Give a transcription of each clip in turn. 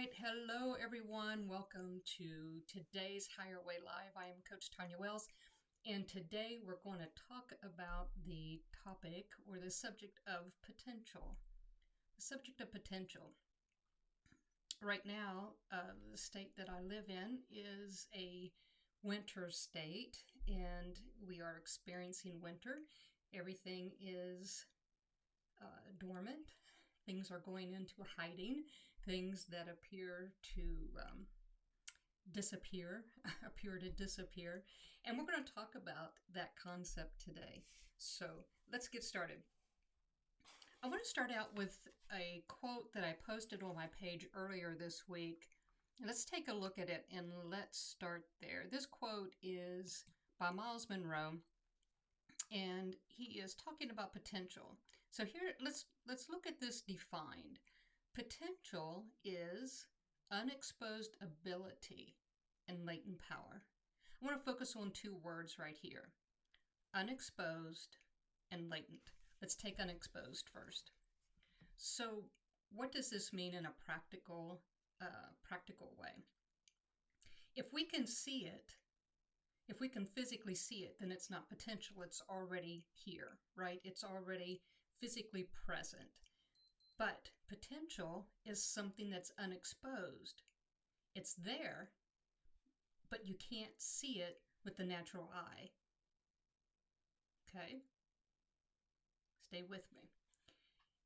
right. Hello, everyone. Welcome to today's Higher Way Live. I am Coach Tonya Wells, and today we're going to talk about the topic or the subject of potential. The subject of potential. Right now, the state that I live in is a winter state, and we are experiencing winter. Everything is dormant. Things are going into hiding. Things that appear to disappear, appear to disappear. And we're going to talk about that concept today. So let's get started. I want to start out with a quote that I posted on my page earlier this week. Let's take a look at it and let's start there. This quote is by Miles Monroe, and he is talking about potential. So here, let's look at this defined. Potential is unexposed ability and latent power. I want to focus on two words right here: unexposed and latent. Let's take unexposed first. So, what does this mean in a practical way? If we can see it, if we can physically see it, then it's not potential. It's already here, right? It's already physically present. But potential is something that's unexposed. It's there, but you can't see it with the natural eye. Okay? Stay with me.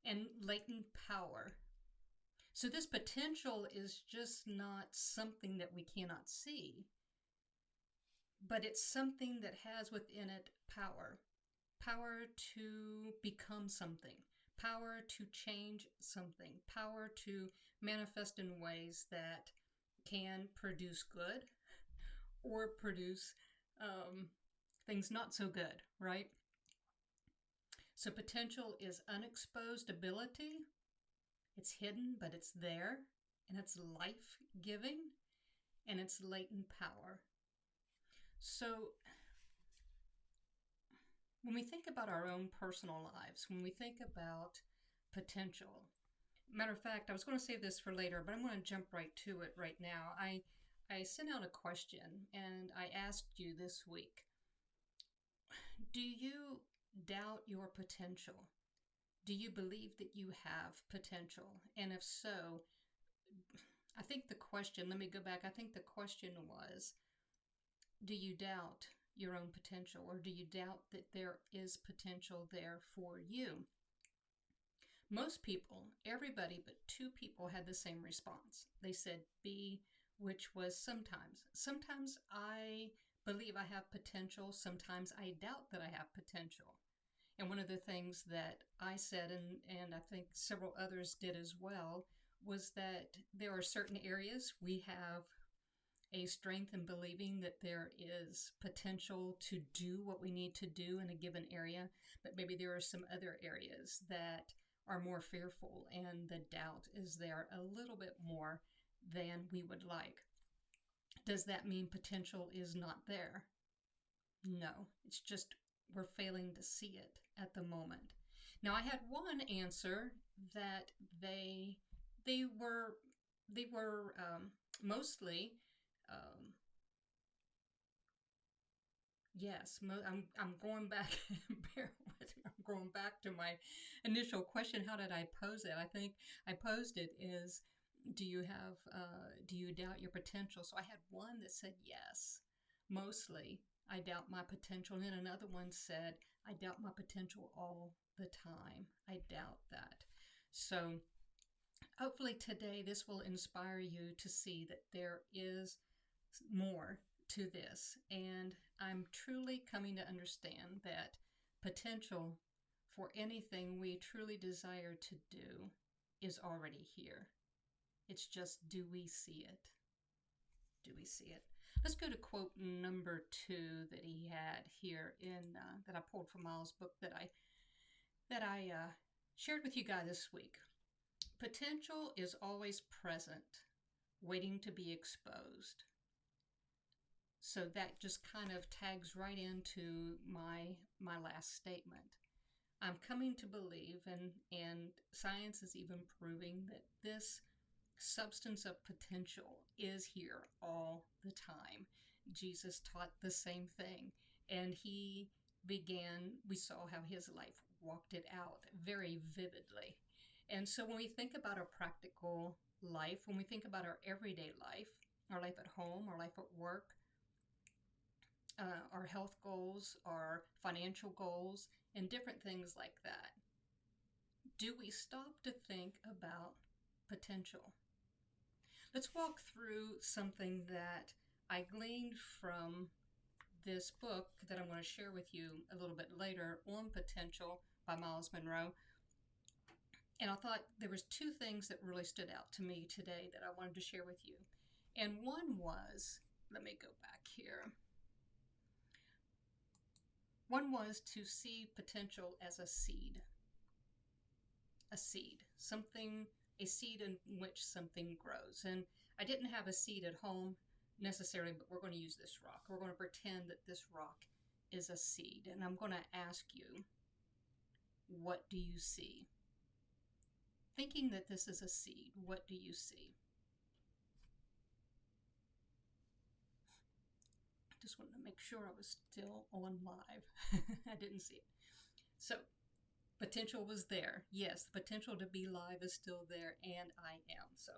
And latent power. So this potential is just not something that we cannot see, but it's something that has within it power. Power to become something. Power to change something. Power to manifest in ways that can produce good or produce things not so good, right? So potential is unexposed ability. It's hidden, but it's there, and it's life-giving, and it's latent power. So when we think about our own personal lives, when we think about potential, matter of fact, I was going to save this for later, but I'm going to jump right to it right now. I sent out a question, and I asked you this week, do you doubt your potential? Do you believe that you have potential? And if so, I think the question, let me go back. I think the question was, do you doubt your own potential, or do you doubt that there is potential there for you? Most people, everybody but two people had the same response. They said B, which was sometimes. Sometimes I believe I have potential. Sometimes I doubt that I have potential. And one of the things that I said, and I think several others did as well, was that there are certain areas we have a strength in believing that there is potential to do what we need to do in a given area, but maybe there are some other areas that are more fearful and the doubt is there a little bit more than we would like. Does that mean potential is not there? No, it's just we're failing to see it at the moment. Now, I had one answer that they were mostly yes. I'm going back. Bear with me. I'm going back to my initial question. How did I pose it? I think I posed it as, do you doubt your potential? So I had one that said yes, mostly I doubt my potential. And then another one said, I doubt my potential all the time. I doubt that. So hopefully today this will inspire you to see that there is more to this. And I'm truly coming to understand that potential for anything we truly desire to do is already here. It's just, do we see it? Do we see it? Let's go to quote number 2 that he had here in that I pulled from Miles' book that I shared with you guys this week. Potential is always present, waiting to be exposed. So that just kind of tags right into my last statement. I'm coming to believe, and science is even proving, that this substance of potential is here all the time. Jesus taught the same thing, and he we saw how his life walked it out very vividly. And so when we think about our practical life, when we think about our everyday life, our life at home, our life at work, our health goals, our financial goals, and different things like that, do we stop to think about potential? Let's walk through something that I gleaned from this book that I'm going to share with you a little bit later on potential by Miles Monroe. And I thought there was two things that really stood out to me today that I wanted to share with you. And one was, let me go back here. One was to see potential as a seed. A seed, something, a seed in which something grows. And I didn't have a seed at home necessarily, but we're going to use this rock. We're going to pretend that this rock is a seed. And I'm going to ask you, what do you see? Thinking that this is a seed, what do you see? Just wanted to make sure I was still on live. I didn't see it. So, potential was there. Yes, the potential to be live is still there, and I am. So,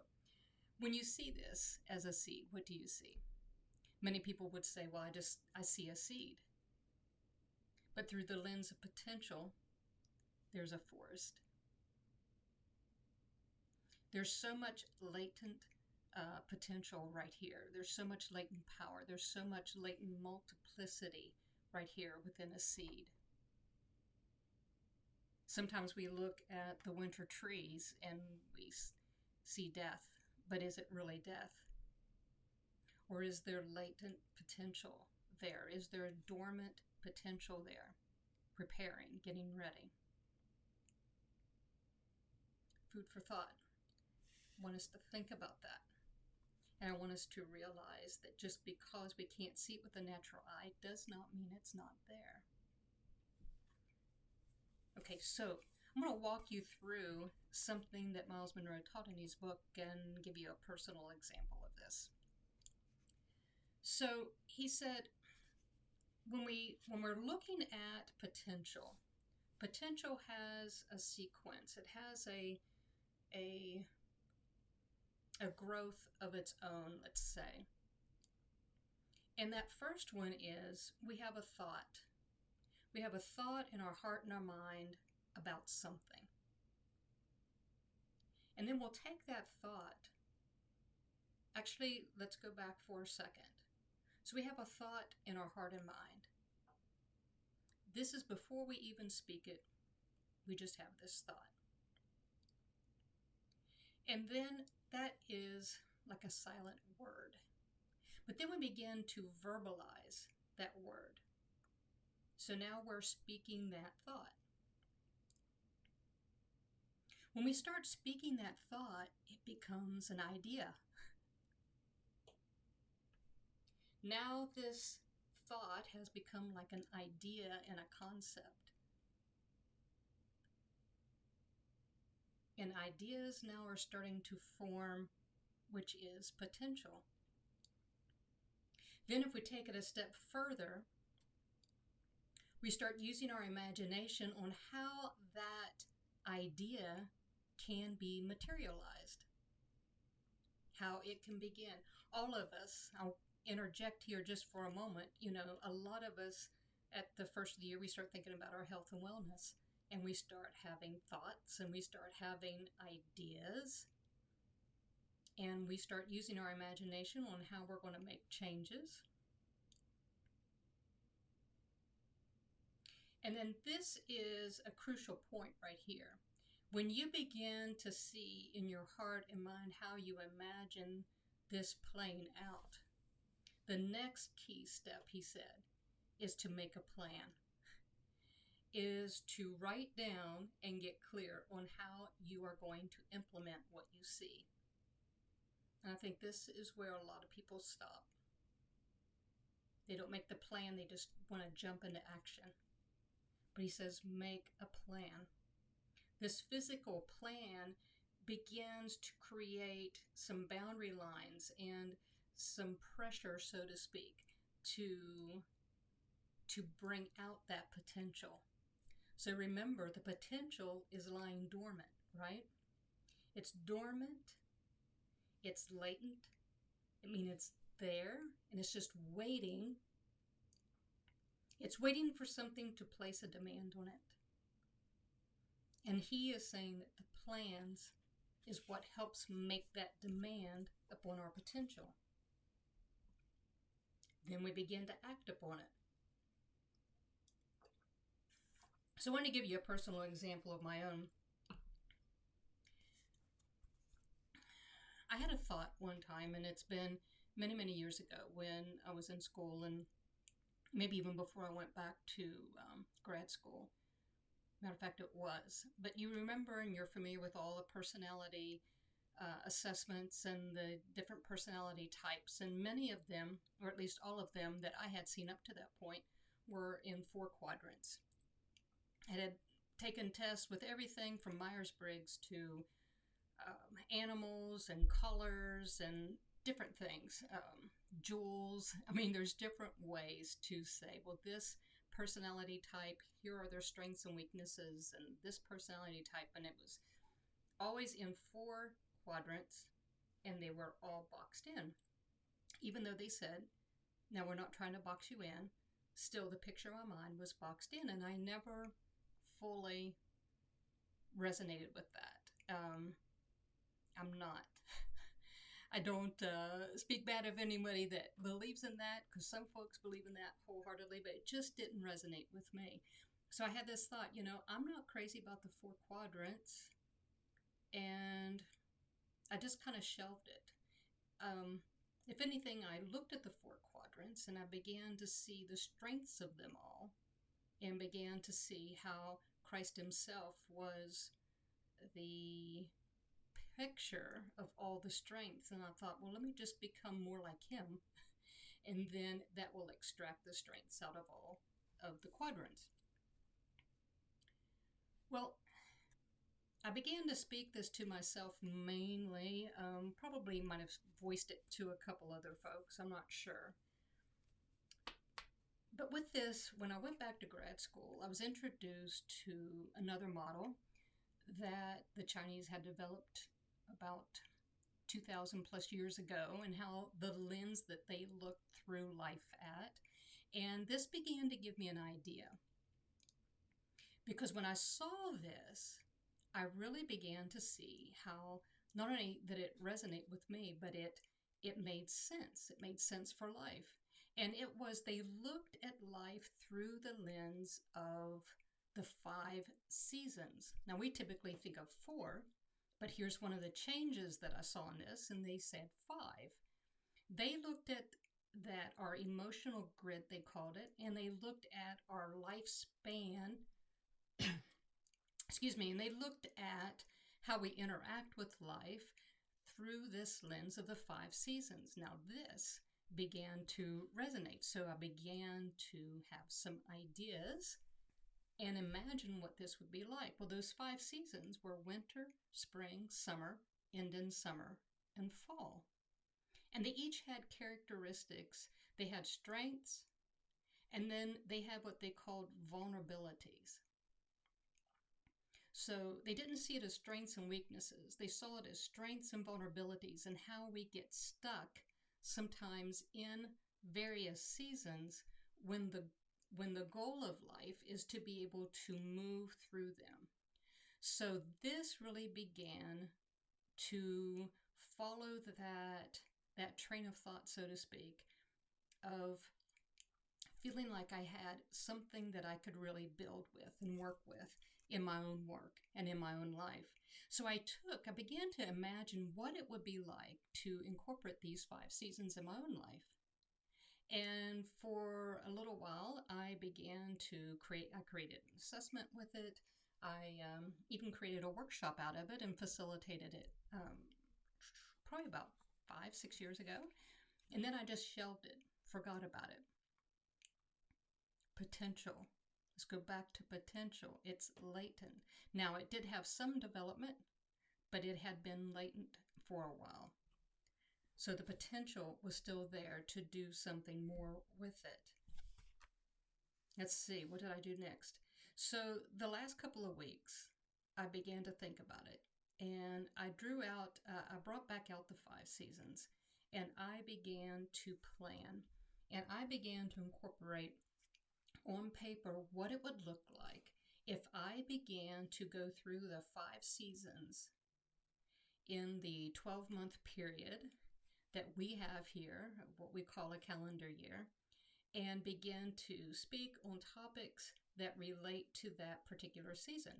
when you see this as a seed, what do you see? Many people would say, well, I see a seed. But through the lens of potential, there's a forest. There's so much latent potential right here. There's so much latent power. There's so much latent multiplicity right here within a seed. Sometimes we look at the winter trees and we see death, but is it really death? Or is there latent potential there? Is there a dormant potential there? Preparing, getting ready. Food for thought. I want us to think about that. And I want us to realize that just because we can't see it with the natural eye does not mean it's not there. Okay, so I'm going to walk you through something that Miles Monroe taught in his book and give you a personal example of this. So he said, when we're looking at potential, potential has a sequence. It has a growth of its own, let's say. And that first one is we have a thought. We have a thought in our heart and our mind about something. And then we'll take that thought. Actually, let's go back for a second. So we have a thought in our heart and mind. This is before we even speak it. We just have this thought. And then that is like a silent word. But then we begin to verbalize that word. So now we're speaking that thought. When we start speaking that thought, it becomes an idea. Now this thought has become like an idea and a concept. And ideas now are starting to form, which is potential. Then if we take it a step further, we start using our imagination on how that idea can be materialized, how it can begin. All of us, I'll interject here just for a moment, a lot of us at the first of the year, we start thinking about our health and wellness, and we start having thoughts, and we start having ideas, and we start using our imagination on how we're going to make changes. And then this is a crucial point right here. When you begin to see in your heart and mind how you imagine this playing out, the next key step, he said, is to make a plan, is to write down and get clear on how you are going to implement what you see. And I think this is where a lot of people stop. They don't make the plan, they just want to jump into action. But he says, make a plan. This physical plan begins to create some boundary lines and some pressure, so to speak, to bring out that potential. So remember, the potential is lying dormant, right? It's dormant, it's latent. I mean, it's there, and it's just waiting. It's waiting for something to place a demand on it. And he is saying that the plans is what helps make that demand upon our potential. Then we begin to act upon it. So I want to give you a personal example of my own. I had a thought one time, and it's been many, many years ago when I was in school, and maybe even before I went back to grad school. Matter of fact, it was. But you remember, and you're familiar with all the personality assessments and the different personality types, and many of them, or at least all of them that I had seen up to that point, were in 4 quadrants. I had taken tests with everything from Myers-Briggs to animals and colors and different things, jewels. I mean, there's different ways to say, well, this personality type, here are their strengths and weaknesses, and this personality type, and it was always in 4 quadrants, and they were all boxed in. Even though they said, now we're not trying to box you in, still the picture in my mind was boxed in, and I never fully resonated with that. I'm not. I don't speak bad of anybody that believes in that, because some folks believe in that wholeheartedly, but it just didn't resonate with me. So I had this thought, I'm not crazy about the 4 quadrants, and I just kind of shelved it. If anything, I looked at the 4 quadrants, and I began to see the strengths of them all, and began to see how Christ himself was the picture of all the strengths. And I thought, well, let me just become more like him, and then that will extract the strengths out of all of the quadrants. Well, I began to speak this to myself mainly. Probably might have voiced it to a couple other folks, I'm not sure. But with this, when I went back to grad school, I was introduced to another model that the Chinese had developed about 2,000 plus years ago, and how the lens that they looked through life at. And this began to give me an idea. Because when I saw this, I really began to see how not only did it resonate with me, but it made sense. It made sense for life. And it was, they looked at life through the lens of the 5 seasons. Now, we typically think of 4, but here's one of the changes that I saw in this, and they said 5. They looked at that, our emotional grid, they called it, and they looked at our lifespan, excuse me, and they looked at how we interact with life through this lens of the 5 seasons. Now, this began to resonate. So I began to have some ideas and imagine what this would be like. Well, those 5 seasons were winter, spring, summer, end in summer, and fall. And they each had characteristics. They had strengths, and then they had what they called vulnerabilities. So they didn't see it as strengths and weaknesses. They saw it as strengths and vulnerabilities, and how we get stuck sometimes in various seasons when the goal of life is to be able to move through them. So this really began to follow that train of thought, so to speak, of feeling like I had something that I could really build with and work with in my own work and in my own life. So I began to imagine what it would be like to incorporate these 5 seasons in my own life. And for a little while, I began to created an assessment with it. I even created a workshop out of it and facilitated it probably about 5-6 years ago. And then I just shelved it, forgot about it. Potential. Let's go back to potential. It's latent. Now, it did have some development, but it had been latent for a while. So the potential was still there to do something more with it. Let's see, what did I do next? So the last couple of weeks, I began to think about it. And I brought back out the 5 seasons, and I began to plan. And I began to incorporate on paper what it would look like if I began to go through the 5 seasons in the 12-month period that we have here, what we call a calendar year, and begin to speak on topics that relate to that particular season.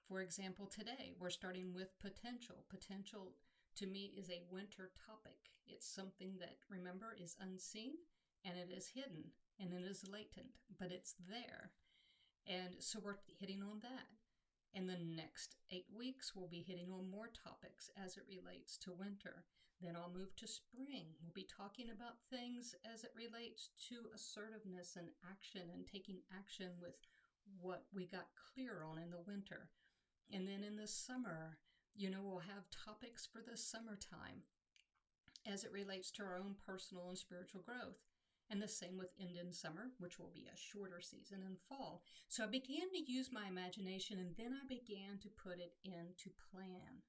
For example, today we're starting with potential. Potential to me is a winter topic. It's something that, remember, is unseen and it is hidden and it is latent, but it's there. And so we're hitting on that. In the next 8 weeks, we'll be hitting on more topics as it relates to winter. Then I'll move to spring. We'll be talking about things as it relates to assertiveness and action and taking action with what we got clear on in the winter. And then in the summer, we'll have topics for the summertime as it relates to our own personal and spiritual growth. And the same with Indian summer, which will be a shorter season, in fall. So I began to use my imagination, and then I began to put it into plan.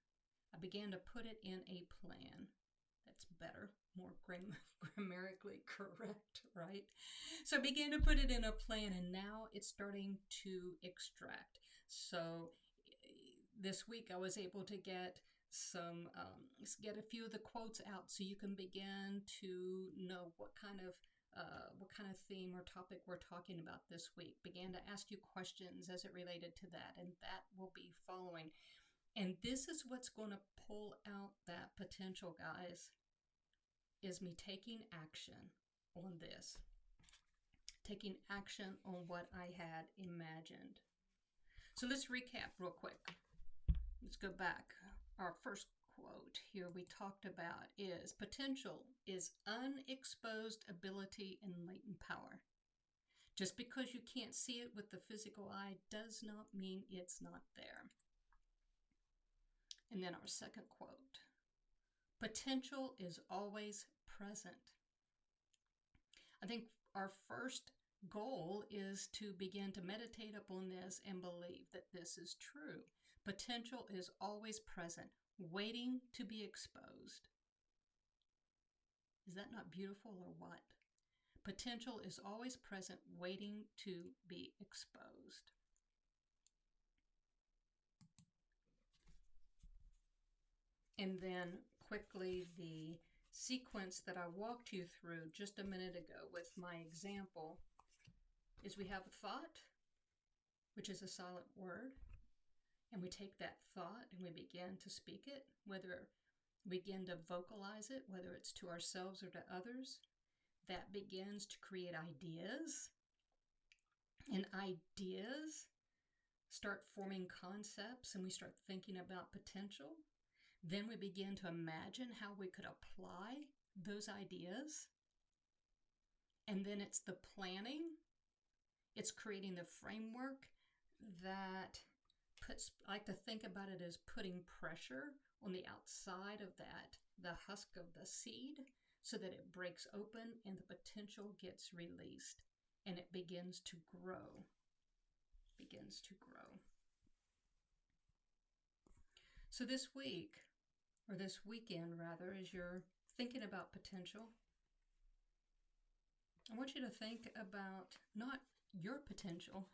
I began to put it in a plan. That's better, more grammatically correct, right? So I began to put it in a plan, and now it's starting to extract. So this week I was able to get a few of the quotes out, so you can begin to know what kind of theme or topic we're talking about this week. Began to ask you questions as it related to that, and that will be following. And this is what's going to pull out that potential, guys, is me taking action on this. Taking action on what I had imagined. So let's recap real quick. Let's go back. Our first quote here we talked about is, potential is unexposed ability and latent power. Just because you can't see it with the physical eye does not mean it's not there. And then our second quote, potential is always present. I think our first goal is to begin to meditate upon this and believe that this is true. Potential is always present, waiting to be exposed. Is that not beautiful or what? Potential is always present, waiting to be exposed. And then quickly, the sequence that I walked you through just a minute ago with my example is we have a thought, which is a silent word, and we take that thought and we begin to speak it, whether we begin to vocalize it, whether it's to ourselves or to others. That begins to create ideas, and ideas start forming concepts, and we start thinking about potential. Then we begin to imagine how we could apply those ideas. And then it's the planning. It's creating the framework that puts, I like to think about it as putting pressure on the outside of that, the husk of the seed, so that it breaks open and the potential gets released and it begins to grow. Begins to grow. So this week, or this weekend rather, as you're thinking about potential, I want you to think about not your potential,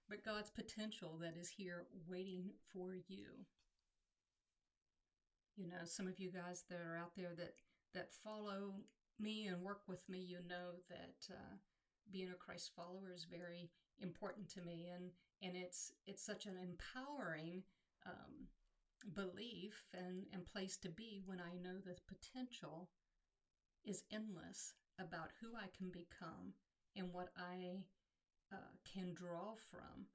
but God's potential that is here waiting for you. You know, some of you guys that are out there that follow me and work with me, you know that being a Christ follower is very important to me, and it's such an empowering belief and place to be when I know the potential is endless about who I can become and what I can draw from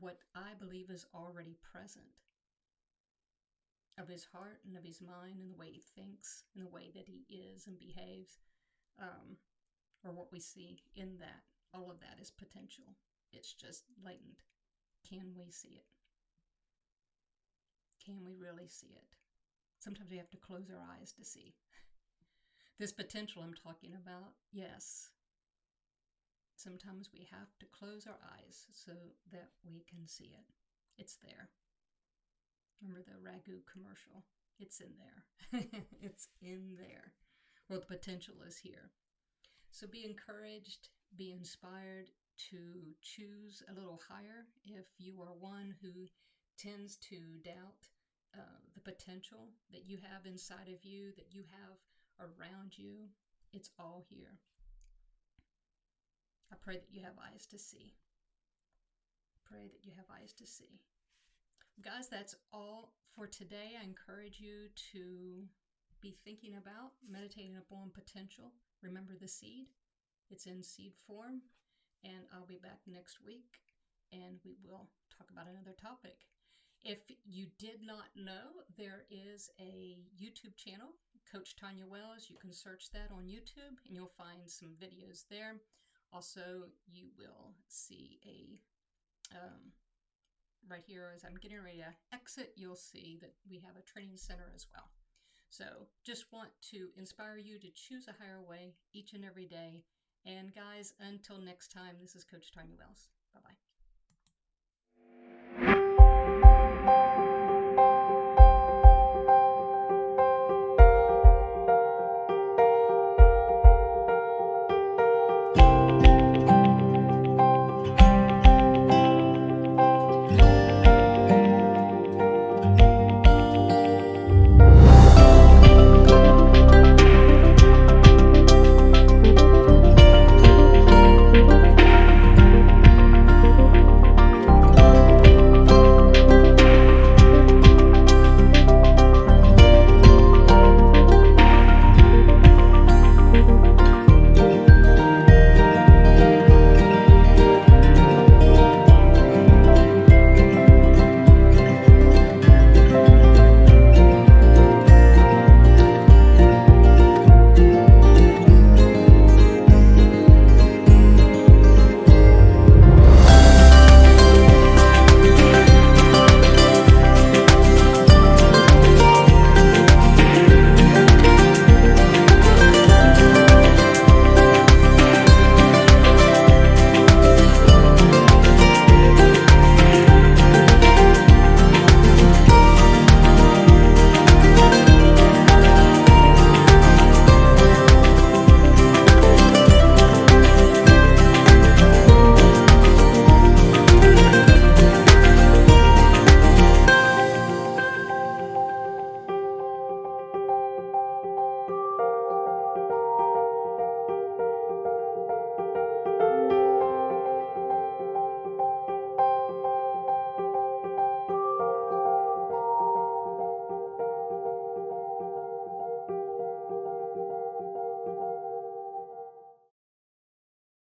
what I believe is already present of his heart and of his mind and the way he thinks and the way that he is and behaves, or what we see in that. All of that is potential. It's just latent. Can we see it? Can we really see it? Sometimes we have to close our eyes to see. This potential I'm talking about, yes. Sometimes we have to close our eyes so that we can see it. It's there. Remember the ragu commercial? It's in there. It's in there. Well, the potential is here. So be encouraged, be inspired to choose a little higher. If you are one who tends to doubt the potential that you have inside of you, that you have around you, it's all here. I pray that you have eyes to see. Pray that you have eyes to see. Guys, that's all for today. I encourage you to be thinking about, meditating upon potential. Remember the seed. It's in seed form. And I'll be back next week and we will talk about another topic. If you did not know, there is a YouTube channel, Coach Tonya Wells. You can search that on YouTube and you'll find some videos there. Also, you will see right here as I'm getting ready to exit, you'll see that we have a training center as well. So just want to inspire you to choose a higher way each and every day. And guys, until next time, this is Coach Tonya Wells. Bye-bye.